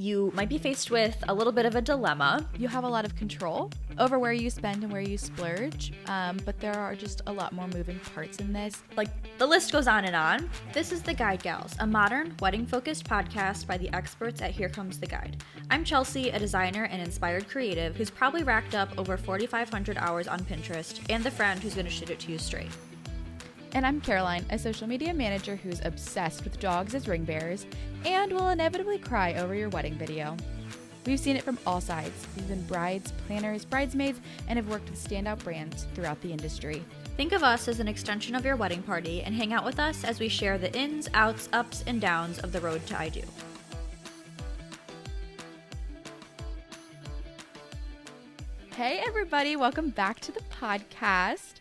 You might be faced with a little bit of a dilemma. You have a lot of control over where you spend and where you splurge, but there are just a lot more moving parts in this. Like, the list goes on and on. This is The Guide Gals, a modern, wedding-focused podcast by the experts at Here Comes the Guide. I'm Chelsea, a designer and inspired creative who's probably racked up over 4,500 hours on Pinterest, and the friend who's going to shoot it to you straight. And I'm Caroline, a social media manager who's obsessed with dogs as ring bearers and will inevitably cry over your wedding video. We've seen it from all sides. We've been brides, planners, bridesmaids, and have worked with standout brands throughout the industry. Think of us as an extension of your wedding party and hang out with us as we share the ins, outs, ups, and downs of the road to I Do. Hey everybody, welcome back to the podcast.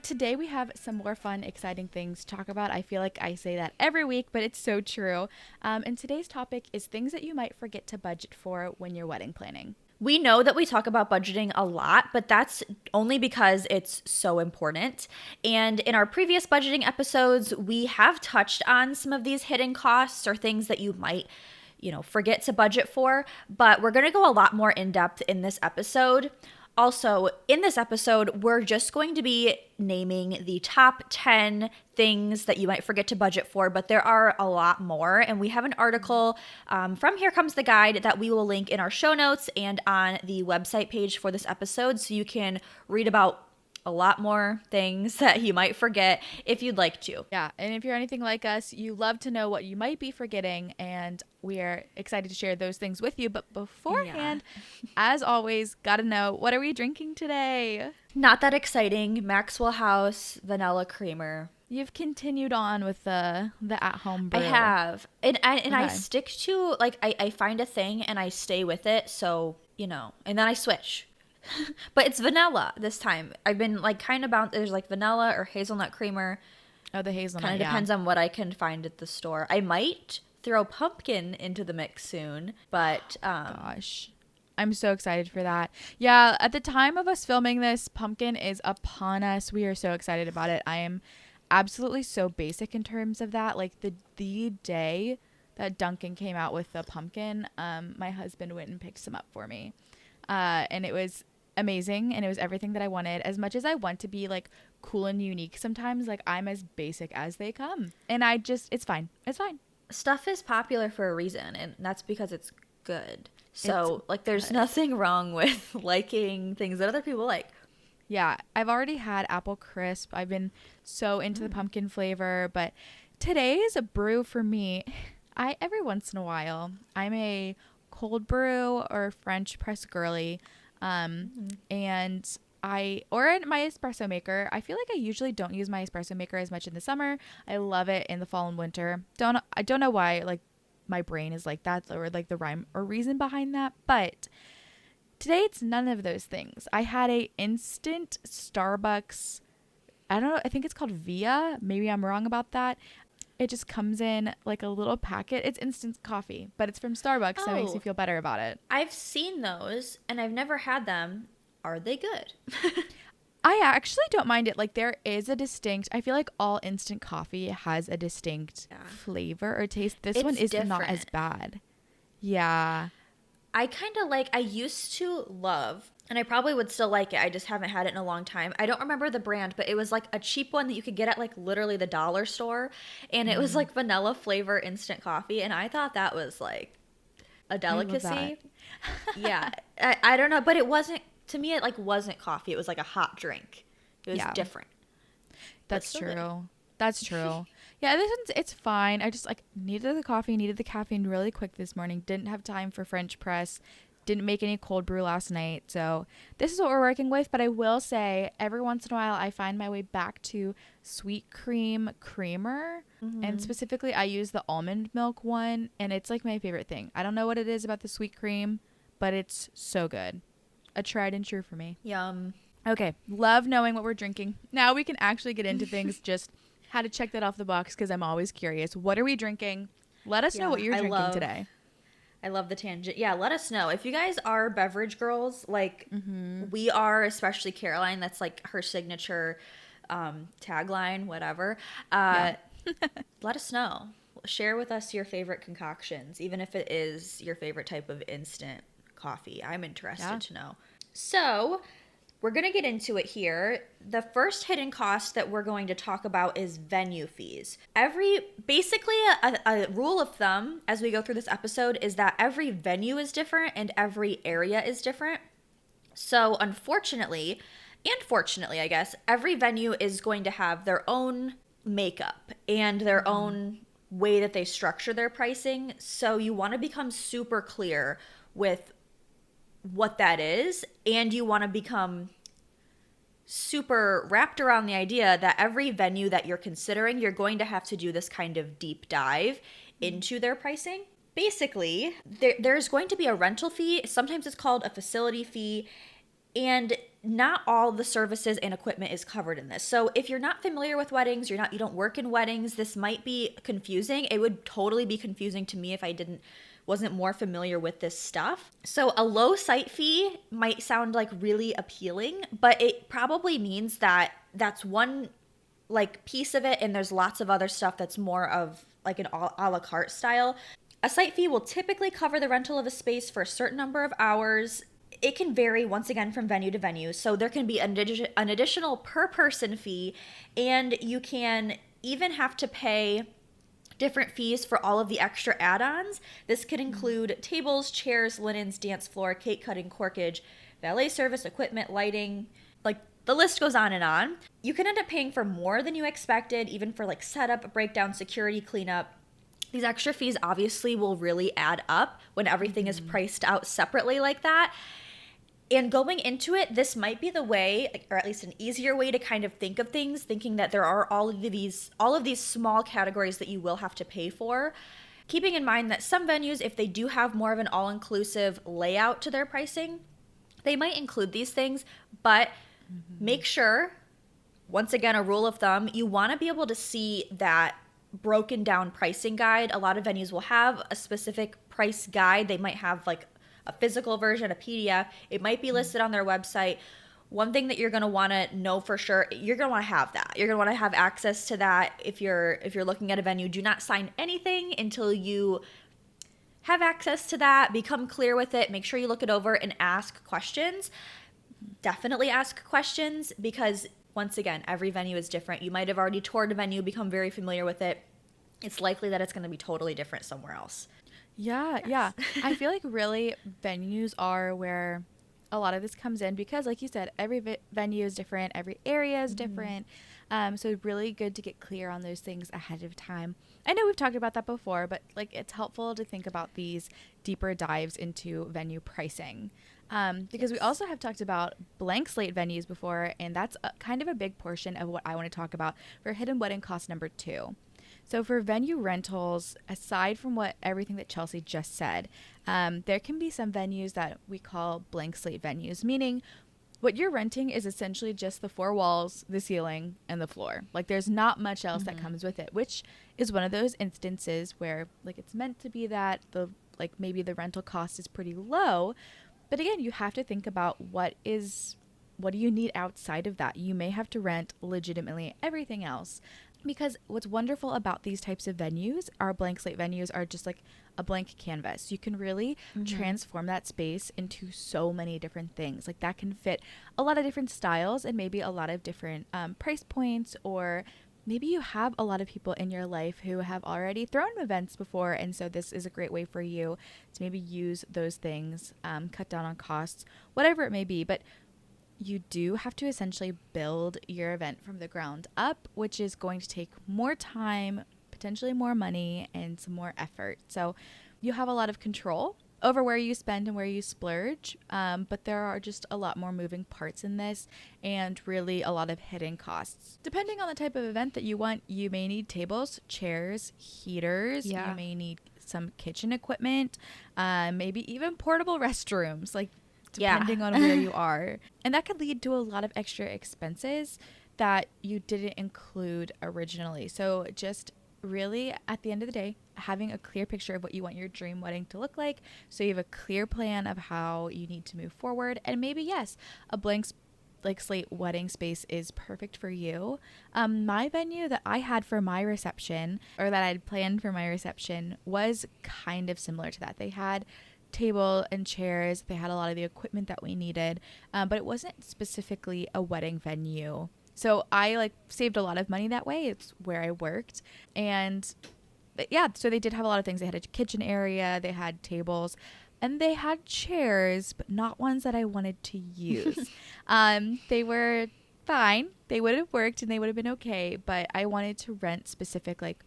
Today we have some more fun, exciting things to talk about. I feel like I say that every week, but it's so true. And today's topic is things that you might forget to budget for when you're wedding planning. We know that we talk about budgeting a lot, but that's only because it's so important. And in our previous budgeting episodes, we have touched on some of these hidden costs or things that you might forget to budget for, but we're going to go a lot more in depth in this episode. Also, in this episode, we're just going to be naming the top 10 things that you might forget to budget for, but there are a lot more. And we have an article from Here Comes the Guide that we will link in our show notes and on the website page for this episode, so you can read about a lot more things that you might forget if you'd like to. Yeah, and if you're anything like us, you love to know what you might be forgetting, and we are excited to share those things with you. But beforehand, as always, gotta know, what are we drinking today? Not that exciting. Maxwell House Vanilla Creamer. You've continued on with the at-home brew. I have. And I stick to, I find a thing and I stay with it, so, and then I switch. But it's vanilla this time. I've been kind of bound. There's vanilla or hazelnut creamer. Oh, the hazelnut. Kind of depends on what I can find at the store. I might throw pumpkin into the mix soon, but gosh, I'm so excited for that. Yeah, at the time of us filming this, pumpkin is upon us. We are so excited about it. I am absolutely so basic in terms of that. Like the day that Dunkin' came out with the pumpkin, my husband went and picked some up for me, and it was amazing, and it was everything that I wanted. As much as I want to be cool and unique sometimes, I'm as basic as they come, and it's fine. Stuff is popular for a reason, and that's because it's good. So there's nothing wrong with liking things that other people like. Yeah, I've already had apple crisp. I've been so into the pumpkin flavor, but today is a brew for me. Every once in a while, I'm a cold brew or French press girly. And or in my espresso maker. I feel like I usually don't use my espresso maker as much in the summer. I love it in the fall and winter. I don't know why my brain is like that, or the rhyme or reason behind that, but today it's none of those things. I had a instant Starbucks, I don't know, I think it's called Via. Maybe I'm wrong about that. It just comes in a little packet. It's instant coffee, but it's from Starbucks, so it makes you feel better about it. I've seen those, and I've never had them. Are they good? I actually don't mind it. There is a distinct, I feel like all instant coffee has a distinct flavor or taste. This one is not as bad. Yeah. I used to love, and I probably would still like it, I just haven't had it in a long time. I don't remember the brand, but it was a cheap one that you could get at literally the dollar store, and it was vanilla flavor instant coffee, and I thought that was a delicacy. Yeah. I don't know, but it wasn't, to me it wasn't coffee. It was a hot drink. It was different. That's true. That's true. Yeah, this one's, it's fine. I just needed the coffee, needed the caffeine really quick this morning. Didn't have time for French press. Didn't make any cold brew last night. So this is what we're working with. But I will say every once in a while I find my way back to sweet cream creamer. Mm-hmm. And specifically I use the almond milk one. And it's my favorite thing. I don't know what it is about the sweet cream, but it's so good. A tried and true for me. Yum. Okay. Love knowing what we're drinking. Now we can actually get into things. Just had to check that off the box because I'm always curious. What are we drinking? Let us know what you're drinking today. I love the tangent. Yeah, let us know. If you guys are beverage girls, we are, especially Caroline, that's her signature tagline, whatever. Let us know. share with us your favorite concoctions, even if it is your favorite type of instant coffee. I'm interested to know. So, we're going to get into it here. The first hidden cost that we're going to talk about is venue fees. Basically, a rule of thumb as we go through this episode is that every venue is different and every area is different. So, unfortunately, and fortunately, I guess, every venue is going to have their own makeup and their own way that they structure their pricing. So, you want to become super clear with what that is, and you want to become super wrapped around the idea that every venue that you're considering, you're going to have to do this kind of deep dive into their pricing. Basically, there's going to be a rental fee. Sometimes it's called a facility fee, and not all the services and equipment is covered in this. So if you're not familiar with weddings, you don't work in weddings, this might be confusing. It would totally be confusing to me if I wasn't more familiar with this stuff. So a low site fee might sound like really appealing, but it probably means that that's one like piece of it, and there's lots of other stuff that's more of like an a la carte style. A site fee will typically cover the rental of a space for a certain number of hours. It can vary once again from venue to venue. So there can be an additional per person fee, and you can even have to pay different fees for all of the extra add-ons. This could include tables, chairs, linens, dance floor, cake cutting, corkage, valet service, equipment, lighting, like the list goes on and on. You can end up paying for more than you expected, even for like setup, breakdown, security, cleanup. These extra fees obviously will really add up when everything is priced out separately like that. And going into it, this might be the way, or at least an easier way to kind of think of things, thinking that there are all of these small categories that you will have to pay for. Keeping in mind that some venues, if they do have more of an all-inclusive layout to their pricing, they might include these things, but make sure, once again, a rule of thumb, you want to be able to see that broken down pricing guide. A lot of venues will have a specific price guide. They might have like a physical version, a PDF. It might be listed on their website. One thing that you're going to want to know for sure, you're going to want to have that. You're going to want to have access to that. If you're looking at a venue, do not sign anything until you have access to that. Become clear with it. Make sure you look it over and ask questions. Definitely ask questions, because once again, every venue is different. You might have already toured a venue, become very familiar with it. It's likely that it's going to be totally different somewhere else. Yeah, yeah. I feel like really venues are where a lot of this comes in, because like you said, every venue is different, every area is different. So really good to get clear on those things ahead of time. I know we've talked about that before, but like it's helpful to think about these deeper dives into venue pricing. Because we also have talked about blank slate venues before, and that's kind of a big portion of what I want to talk about for hidden wedding cost number 2. So for venue rentals, aside from everything that Chelsea just said, there can be some venues that we call blank slate venues, meaning what you're renting is essentially just the 4 walls, the ceiling, and the floor. Like there's not much else that comes with it, which is one of those instances where like it's meant to be that maybe the rental cost is pretty low. But again, you have to think about what do you need outside of that? You may have to rent legitimately everything else. Because what's wonderful about these types of venues, our blank slate venues, are just like a blank canvas. You can really transform that space into so many different things. Like that can fit a lot of different styles and maybe a lot of different price points, or maybe you have a lot of people in your life who have already thrown events before, and so this is a great way for you to maybe use those things, cut down on costs, whatever it may be. But you do have to essentially build your event from the ground up, which is going to take more time, potentially more money, and some more effort. So you have a lot of control over where you spend and where you splurge, but there are just a lot more moving parts in this, and really a lot of hidden costs. Depending on the type of event that you want, you may need tables, chairs, heaters. You may need some kitchen equipment, maybe even portable restrooms, depending on where you are. And that could lead to a lot of extra expenses that you didn't include originally. So just really, at the end of the day, having a clear picture of what you want your dream wedding to look like, so you have a clear plan of how you need to move forward. And maybe, yes, a blank like slate wedding space is perfect for you. My venue that I had for my reception, or that I'd planned for my reception, was kind of similar to that. They had table and chairs. They had a lot of the equipment that we needed, but it wasn't specifically a wedding venue. So I like saved a lot of money that way. It's where I worked. And yeah, so they did have a lot of things. They had a kitchen area, they had tables, and they had chairs, but not ones that I wanted to use. They were fine. They would have worked and they would have been okay, but I wanted to rent specific, like,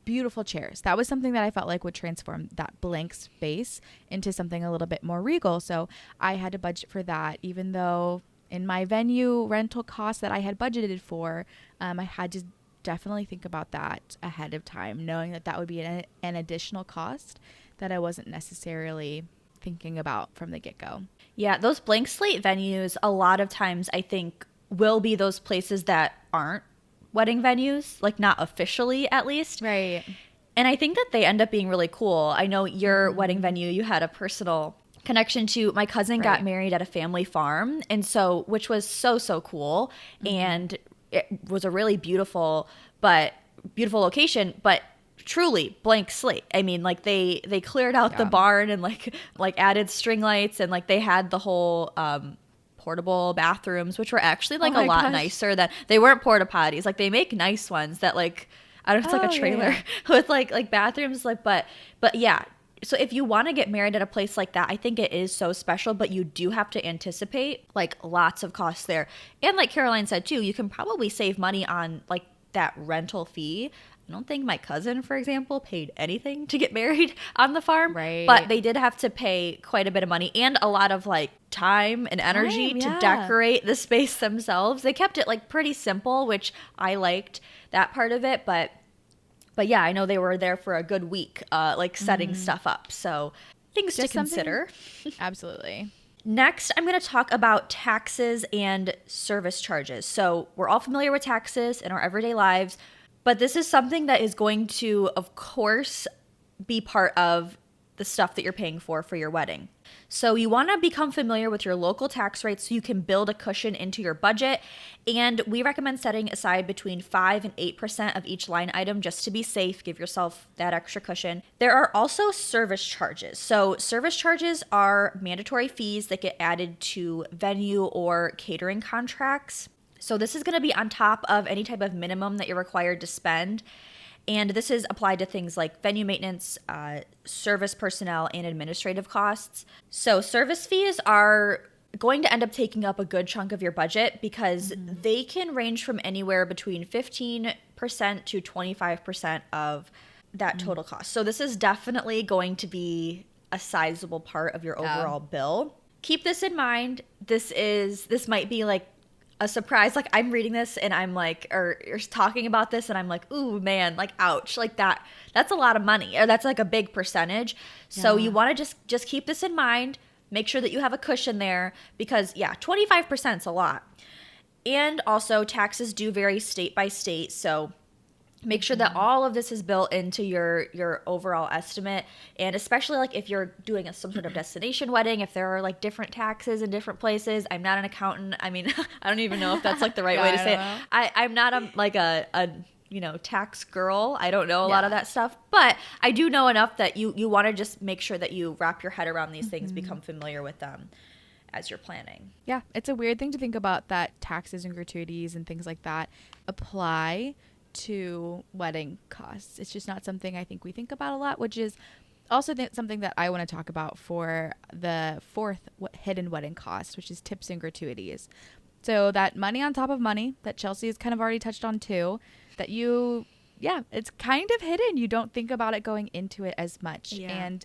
beautiful chairs. That was something that I felt like would transform that blank space into something a little bit more regal. So I had to budget for that, even though in my venue rental cost that I had budgeted for, I had to definitely think about that ahead of time, knowing that that would be an additional cost that I wasn't necessarily thinking about from the get-go. Yeah, those blank slate venues, a lot of times I think will be those places that aren't wedding venues, like not officially at least. Right. And I think that they end up being really cool. I know your wedding venue, you had a personal connection to. My cousin got married at a family farm, and so, which was so cool. And it was a really beautiful location, but truly blank slate. I mean, like they cleared out the barn and like added string lights, and like they had the whole portable bathrooms, which were actually like a lot nicer than, they weren't porta potties. Like they make nice ones that like, I don't know, it's like a trailer with like bathrooms, like, but yeah. So if you want to get married at a place like that, I think it is so special, but you do have to anticipate like lots of costs there. And like Caroline said too, you can probably save money on like that rental fee. I don't think my cousin, for example, paid anything to get married on the farm, but they did have to pay quite a bit of money and a lot of like time and energy to decorate the space themselves. They kept it like pretty simple, which I liked that part of it, but yeah, I know they were there for a good week, like setting stuff up. So things to consider. Absolutely. Next, I'm going to talk about taxes and service charges. So we're all familiar with taxes in our everyday lives, but this is something that is going to, of course, be part of the stuff that you're paying for your wedding. So you want to become familiar with your local tax rates so you can build a cushion into your budget. And we recommend setting aside between 5 and 8% of each line item just to be safe. Give yourself that extra cushion. There are also service charges. So service charges are mandatory fees that get added to venue or catering contracts. So this is going to be on top of any type of minimum that you're required to spend. And this is applied to things like venue maintenance, service personnel, and administrative costs. So service fees are going to end up taking up a good chunk of your budget because they can range from anywhere between 15% to 25% of that total cost. So this is definitely going to be a sizable part of your overall bill. Keep this in mind. This might be like a surprise. Like I'm reading this and I'm like, or you're talking about this and I'm like, ooh man, like ouch, like that's a lot of money, or that's like a big percentage. So you want to just keep this in mind. Make sure that you have a cushion there because 25% is a lot. And also taxes do vary state by state. So make sure that all of this is built into your overall estimate. And especially like if you're doing some sort of destination wedding, if there are like different taxes in different places. I'm not an accountant. I mean, I don't even know if that's like the right way to say it. I'm not a tax girl. I don't know a lot of that stuff, but I do know enough that you want to just make sure that you wrap your head around these things, become familiar with them as you're planning. Yeah, it's a weird thing to think about that taxes and gratuities and things like that apply to wedding costs. It's just not something I think we think about a lot, which is also something that I want to talk about for the fourth hidden wedding cost, which is tips and gratuities. So that money on top of money that Chelsea has kind of already touched on too, that it's kind of hidden. You don't think about it going into it as much. And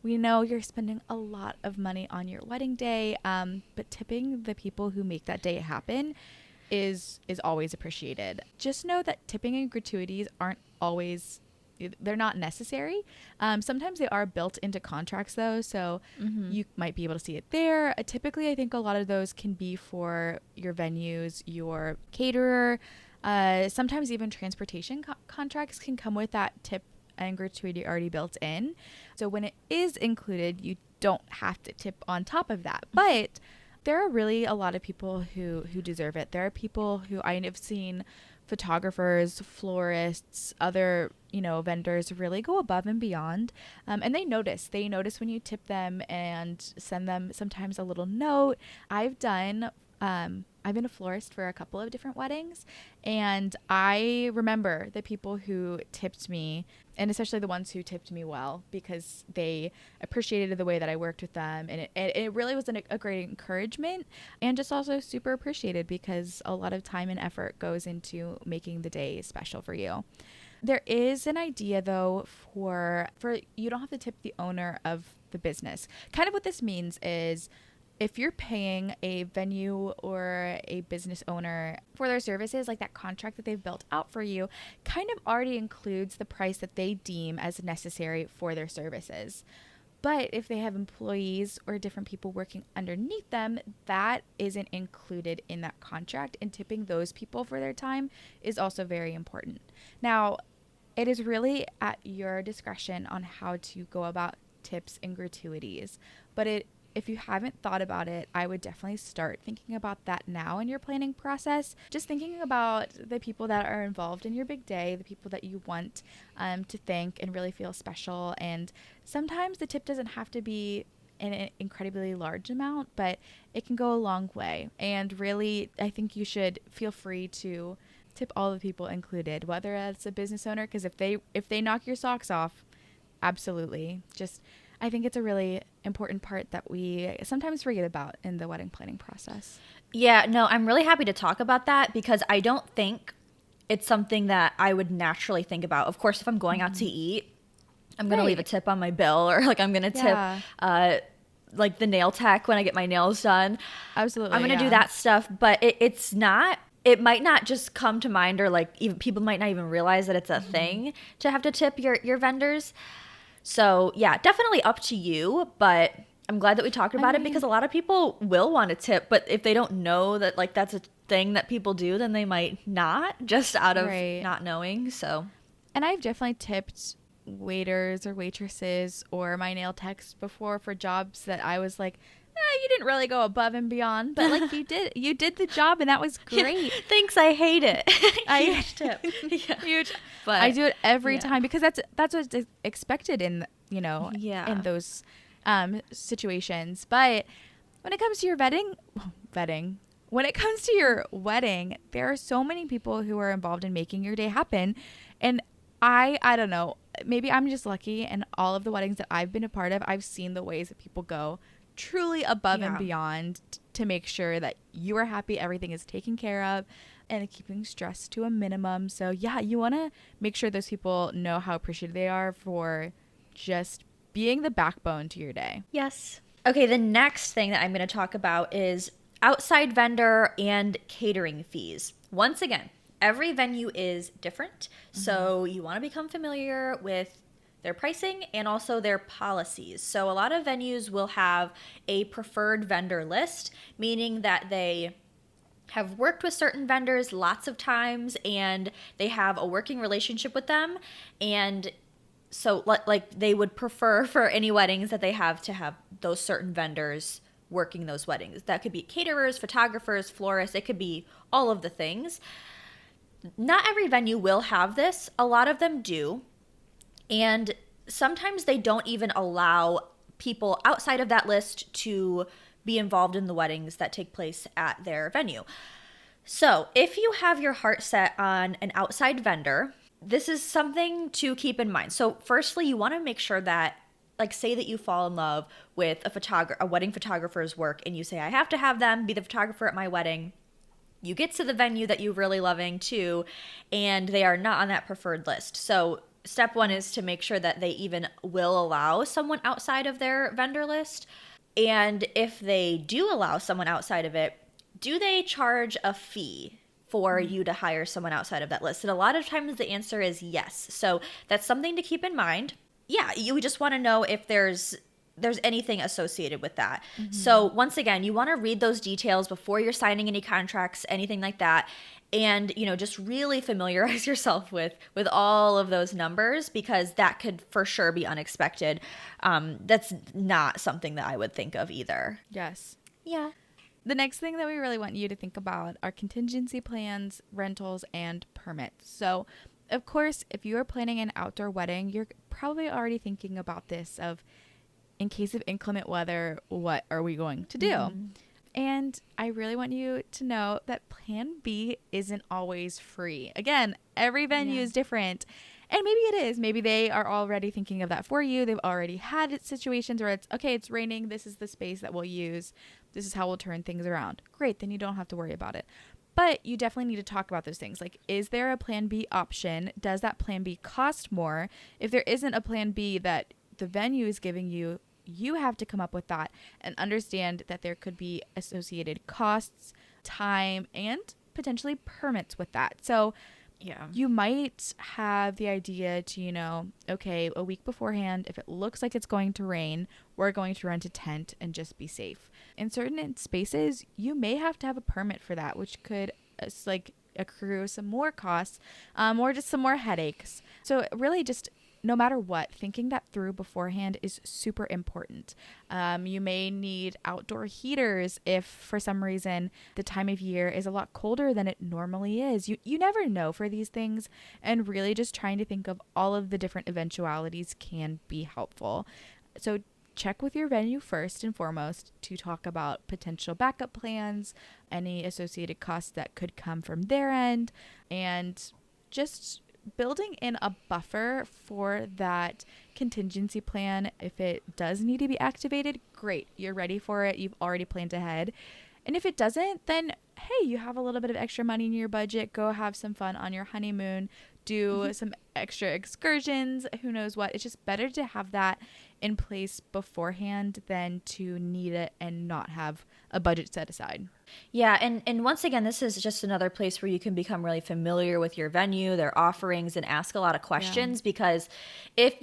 we know you're spending a lot of money on your wedding day, but tipping the people who make that day happen is always appreciated. Just know that tipping and gratuities aren't always, they're not necessary. Sometimes they are built into contracts though, so you might be able to see it there. Typically, I think a lot of those can be for your venues, your caterer. Sometimes even transportation contracts can come with that tip and gratuity already built in. So when it is included, you don't have to tip on top of that. But There are really a lot of people who deserve it. There are people who I have seen, photographers, florists, other, vendors really go above and beyond. And they notice. They notice when you tip them and send them sometimes a little note. I've been a florist for a couple of different weddings, and I remember the people who tipped me, and especially the ones who tipped me well, because they appreciated the way that I worked with them, and it really was a great encouragement, and just also super appreciated because a lot of time and effort goes into making the day special for you. There is an idea though for you don't have to tip the owner of the business. Kind of what this means is, if you're paying a venue or a business owner for their services, like that contract that they've built out for you kind of already includes the price that they deem as necessary for their services. But if they have employees or different people working underneath them, that isn't included in that contract, and tipping those people for their time is also very important. Now, it is really at your discretion on how to go about tips and gratuities, but if you haven't thought about it, I would definitely start thinking about that now in your planning process. Just thinking about the people that are involved in your big day, the people that you want to thank and really feel special. And sometimes the tip doesn't have to be an incredibly large amount, but it can go a long way. And really, I think you should feel free to tip all the people included, whether it's a business owner, because if they knock your socks off, absolutely. I think it's a really important part that we sometimes forget about in the wedding planning process. Yeah, no, I'm really happy to talk about that because I don't think it's something that I would naturally think about. Of course, if I'm going out to eat, I'm going to leave a tip on my bill, or like I'm going to tip like the nail tech when I get my nails done. Absolutely. I'm going to do that stuff, but it might not just come to mind, or like even people might not even realize that it's a thing to have to tip your vendors. So yeah, definitely up to you, but I'm glad that we talked about it because a lot of people will want to tip, but if they don't know that like that's a thing that people do, then they might not, just out of not knowing. So, and I've definitely tipped waiters or waitresses or my nail techs before for jobs that I was like, you didn't really go above and beyond, but like you did the job, and that was great. Thanks, I hate it. Huge tip. Huge. But I do it every time because that's what's expected in in those situations. But when it comes to your when it comes to your wedding, there are so many people who are involved in making your day happen, and I don't know, maybe I'm just lucky, and all of the weddings that I've been a part of, I've seen the ways that people go truly above and beyond to make sure that you are happy, everything is taken care of, and keeping stress to a minimum. So yeah, you want to make sure those people know how appreciative they are for just being the backbone to your day. Yes. Okay, the next thing that I'm going to talk about is outside vendor and catering fees. Once again, every venue is different, so you want to become familiar with their pricing and also their policies. So a lot of venues will have a preferred vendor list, meaning that they have worked with certain vendors lots of times and they have a working relationship with them. And so like they would prefer for any weddings that they have to have those certain vendors working those weddings. That could be caterers, photographers, florists, it could be all of the things. Not every venue will have this. A lot of them do. And sometimes they don't even allow people outside of that list to be involved in the weddings that take place at their venue. So if you have your heart set on an outside vendor, this is something to keep in mind. So firstly, you want to make sure that, like, say that you fall in love with a wedding photographer's work, and you say, I have to have them be the photographer at my wedding. You get to the venue that you're really loving too, and they are not on that preferred list. So step one is to make sure that they even will allow someone outside of their vendor list. And if they do allow someone outside of it, do they charge a fee for you to hire someone outside of that list? And a lot of times the answer is yes. So that's something to keep in mind. Yeah, you just want to know if there's anything associated with that. So once again, you want to read those details before you're signing any contracts, anything like that. And, just really familiarize yourself with all of those numbers, because that could for sure be unexpected. That's not something that I would think of either. Yes. Yeah. The next thing that we really want you to think about are contingency plans, rentals, and permits. So, of course, if you are planning an outdoor wedding, you're probably already thinking about this of, in case of inclement weather, what are we going to do? And I really want you to know that plan B isn't always free. Again, every venue is different. And maybe it is. Maybe they are already thinking of that for you. They've already had situations where it's, okay, it's raining. This is the space that we'll use. This is how we'll turn things around. Great. Then you don't have to worry about it. But you definitely need to talk about those things. Like, is there a plan B option? Does that plan B cost more? If there isn't a plan B that the venue is giving you, you have to come up with that and understand that there could be associated costs, time, and potentially permits with that. So you might have the idea to, okay, a week beforehand, if it looks like it's going to rain, we're going to rent a tent and just be safe. In certain spaces, you may have to have a permit for that, which could accrue some more costs or just some more headaches. So really just no matter what, thinking that through beforehand is super important. You may need outdoor heaters if for some reason the time of year is a lot colder than it normally is. You never know for these things, and really just trying to think of all of the different eventualities can be helpful. So check with your venue first and foremost to talk about potential backup plans, any associated costs that could come from their end, and just building in a buffer for that contingency plan. If it does need to be activated, great. You're ready for it. You've already planned ahead. And if it doesn't, then hey, you have a little bit of extra money in your budget. Go have some fun on your honeymoon. Do some extra excursions. Who knows what? It's just better to have that in place beforehand than to need it and not have a budget set aside. Yeah, and once again, this is just another place where you can become really familiar with your venue, their offerings, and ask a lot of questions. Because if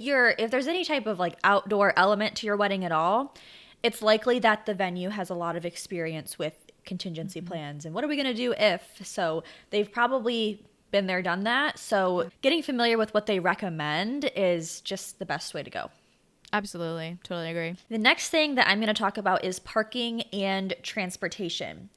there's any type of like outdoor element to your wedding at all, it's likely that the venue has a lot of experience with contingency plans and what are we going to do if. So they've probably been there, done that. So getting familiar with what they recommend is just the best way to go. Absolutely. Totally agree. The next thing that I'm going to talk about is parking and transportation.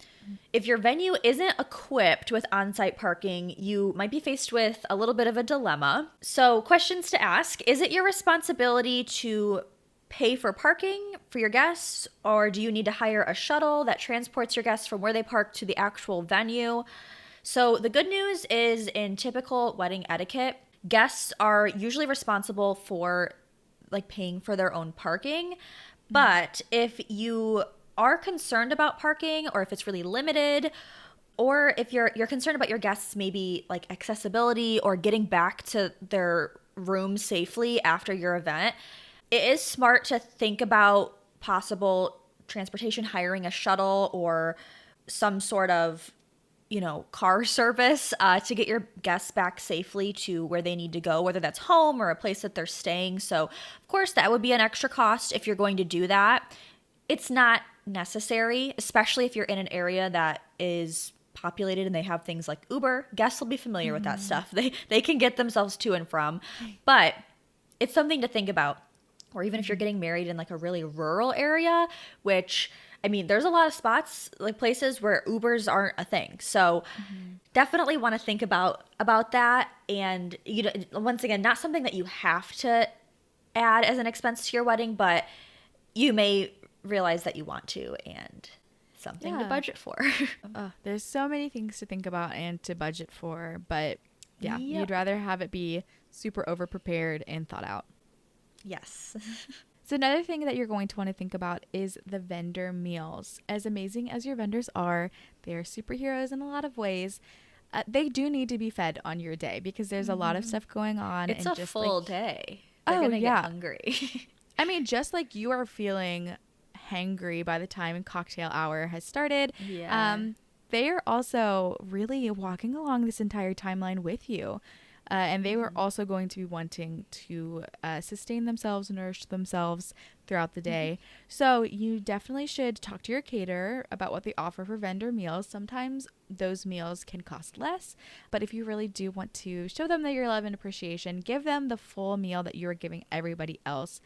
If your venue isn't equipped with on-site parking, you might be faced with a little bit of a dilemma. So, questions to ask: is it your responsibility to pay for parking for your guests, or do you need to hire a shuttle that transports your guests from where they park to the actual venue? So, the good news is, in typical wedding etiquette, guests are usually responsible for paying for their own parking. But if you are concerned about parking, or if it's really limited, or if you're concerned about your guests maybe like accessibility or getting back to their room safely after your event, it is smart to think about possible transportation, hiring a shuttle or some sort of car service to get your guests back safely to where they need to go, whether that's home or a place that they're staying. So, of course, that would be an extra cost if you're going to do that. It's not necessary, especially if you're in an area that is populated and they have things like Uber. Guests will be familiar with that stuff. They can get themselves to and from, but it's something to think about. Or even if you're getting married in like a really rural area, which, I mean, there's a lot of spots, like places where Ubers aren't a thing. So definitely want to think about that. And once again, not something that you have to add as an expense to your wedding, but you may realize that you want to, and something to budget for. There's so many things to think about and to budget for, but you'd rather have it be super over prepared and thought out. Yes. So another thing that you're going to want to think about is the vendor meals. As amazing as your vendors are, they are superheroes in a lot of ways. They do need to be fed on your day because there's a lot of stuff going on. It's and a just full day. They're going to get hungry. I mean, just like you are feeling hangry by the time cocktail hour has started. Yeah. They are also really walking along this entire timeline with you. And they were also going to be wanting to sustain themselves, nourish themselves throughout the day. So you definitely should talk to your caterer about what they offer for vendor meals. Sometimes those meals can cost less, but if you really do want to show them that your love and appreciation, give them the full meal that you're giving everybody else.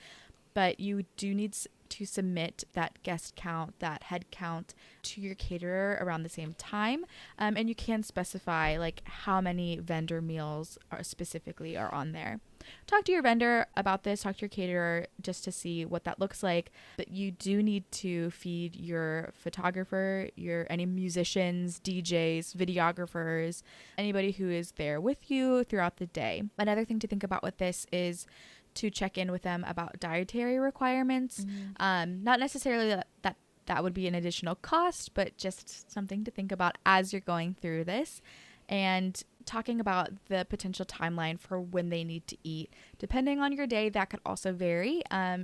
But you do need to submit that guest count, that head count to your caterer around the same time. And you can specify like how many vendor meals specifically are on there. Talk to your vendor about this, talk to your caterer just to see what that looks like. But you do need to feed your photographer, any musicians, DJs, videographers, anybody who is there with you throughout the day. Another thing to think about with this is to check in with them about dietary requirements. Not necessarily that would be an additional cost, but just something to think about as you're going through this. And talking about the potential timeline for when they need to eat. Depending on your day, that could also vary.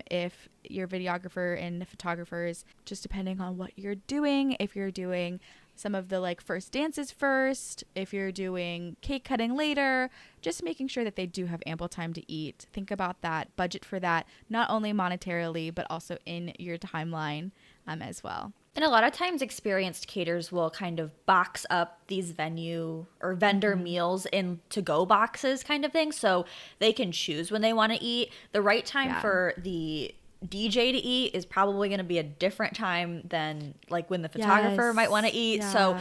If your videographer and photographers, just depending on what you're doing, if you're doing some of the like first dances first, if you're doing cake cutting later, just making sure that they do have ample time to eat. Think about that, budget for that, not only monetarily, but also in your timeline as well. And a lot of times experienced caterers will kind of box up these venue or vendor meals in to-go boxes kind of thing, so they can choose when they want to eat. The right time for the DJ to eat is probably going to be a different time than like when the photographer might want to eat. Yeah. So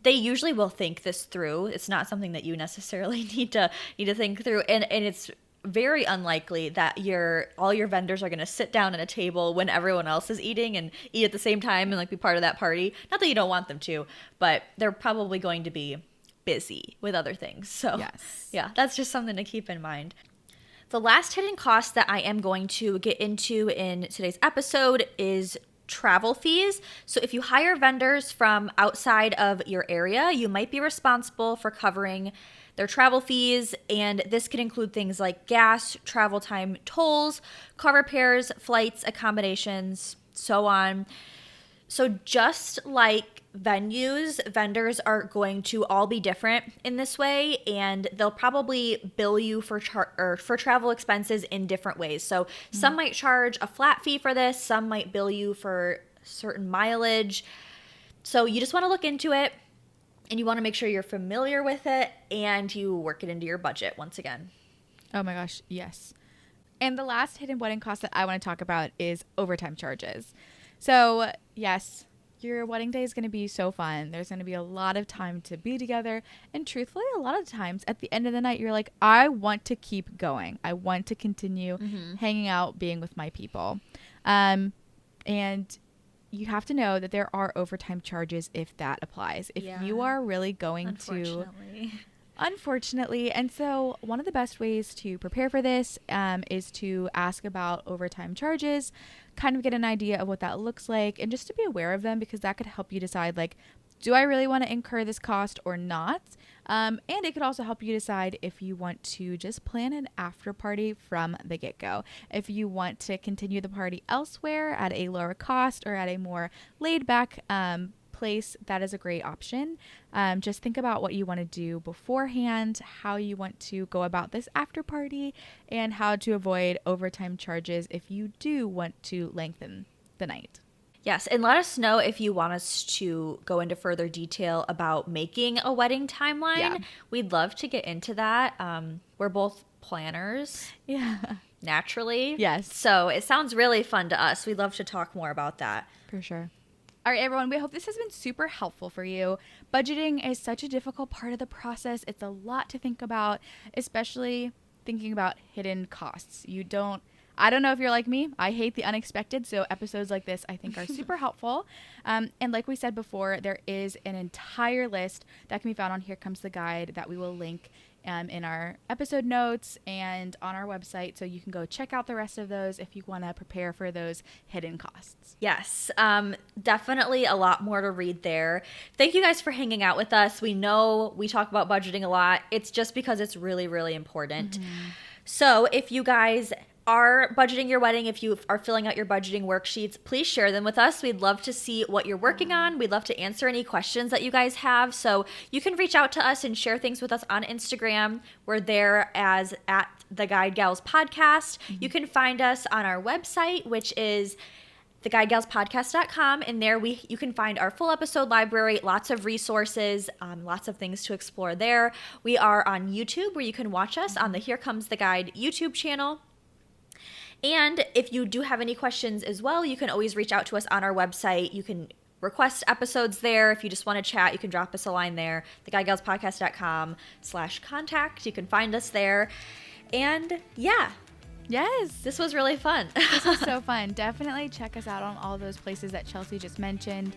they usually will think this through. It's not something that you necessarily need to think through, and it's very unlikely that all your vendors are going to sit down at a table when everyone else is eating and eat at the same time and like be part of that party. Not that you don't want them to, but they're probably going to be busy with other things. So yeah, that's just something to keep in mind. The last hidden cost that I am going to get into in today's episode is travel fees. So if you hire vendors from outside of your area, you might be responsible for covering their travel fees, and this could include things like gas, travel time, tolls, car repairs, flights, accommodations, so on. So just like venues, vendors are going to all be different in this way, and they'll probably bill you for travel expenses in different ways. So some might charge a flat fee for this, some might bill you for certain mileage. So you just want to look into it, and you want to make sure you're familiar with it and you work it into your budget once again. Oh my gosh, yes. And the last hidden wedding cost that I want to talk about is overtime charges. So yes, your wedding day is going to be so fun. There's going to be a lot of time to be together. And truthfully, a lot of times at the end of the night, you're like, I want to keep going. I want to continue hanging out, being with my people. And you have to know that there are overtime charges if that applies. If you are really going to... Unfortunately. And so one of the best ways to prepare for this is to ask about overtime charges, kind of get an idea of what that looks like, and just to be aware of them, because that could help you decide, like, do I really want to incur this cost or not? And it could also help you decide if you want to just plan an after party from the get-go. If you want to continue the party elsewhere at a lower cost or at a more laid-back place, that is a great option. Just think about what you want to do beforehand, how you want to go about this after party, and how to avoid overtime charges if you do want to lengthen the night. Yes, and let us know if you want us to go into further detail about making a wedding timeline. Yeah. We'd love to get into that. We're both planners. Yeah. Naturally. Yes. So it sounds really fun to us. We'd love to talk more about that. For sure. All right, everyone, we hope this has been super helpful for you. Budgeting is such a difficult part of the process. It's a lot to think about, especially thinking about hidden costs. I don't know if you're like me. I hate the unexpected, so episodes like this I think are super helpful. And like we said before, there is an entire list that can be found on Here Comes the Guide that we will link in our episode notes and on our website, so you can go check out the rest of those if you want to prepare for those hidden costs. Yes, definitely a lot more to read there. Thank you guys for hanging out with us. We know we talk about budgeting a lot. It's just because it's really, really important. So if you guys are budgeting your wedding, if you are filling out your budgeting worksheets, please share them with us. We'd love to see what you're working on. We'd love to answer any questions that you guys have. So you can reach out to us and share things with us on Instagram. We're there as at the Guide Gals Podcast. You can find us on our website, which is theguidegalspodcast.com, and there you can find our full episode library, lots of resources, lots of things to explore there. We are on YouTube, where you can watch us on the Here Comes the Guide YouTube channel. And if you do have any questions as well, you can always reach out to us on our website. You can request episodes there. If you just want to chat, you can drop us a line there, theguygalspodcast.com/contact. You can find us there. And yeah, Yes. this was really fun. This was so fun. Definitely check us out on all those places that Chelsea just mentioned.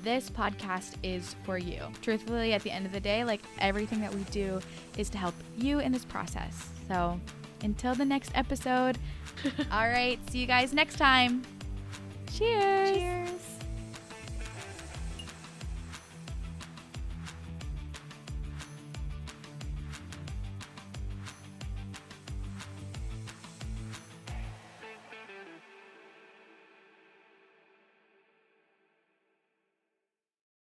This podcast is for you. Truthfully, at the end of the day, like everything that we do is to help you in this process. So until the next episode, all right, see you guys next time. Cheers. Cheers.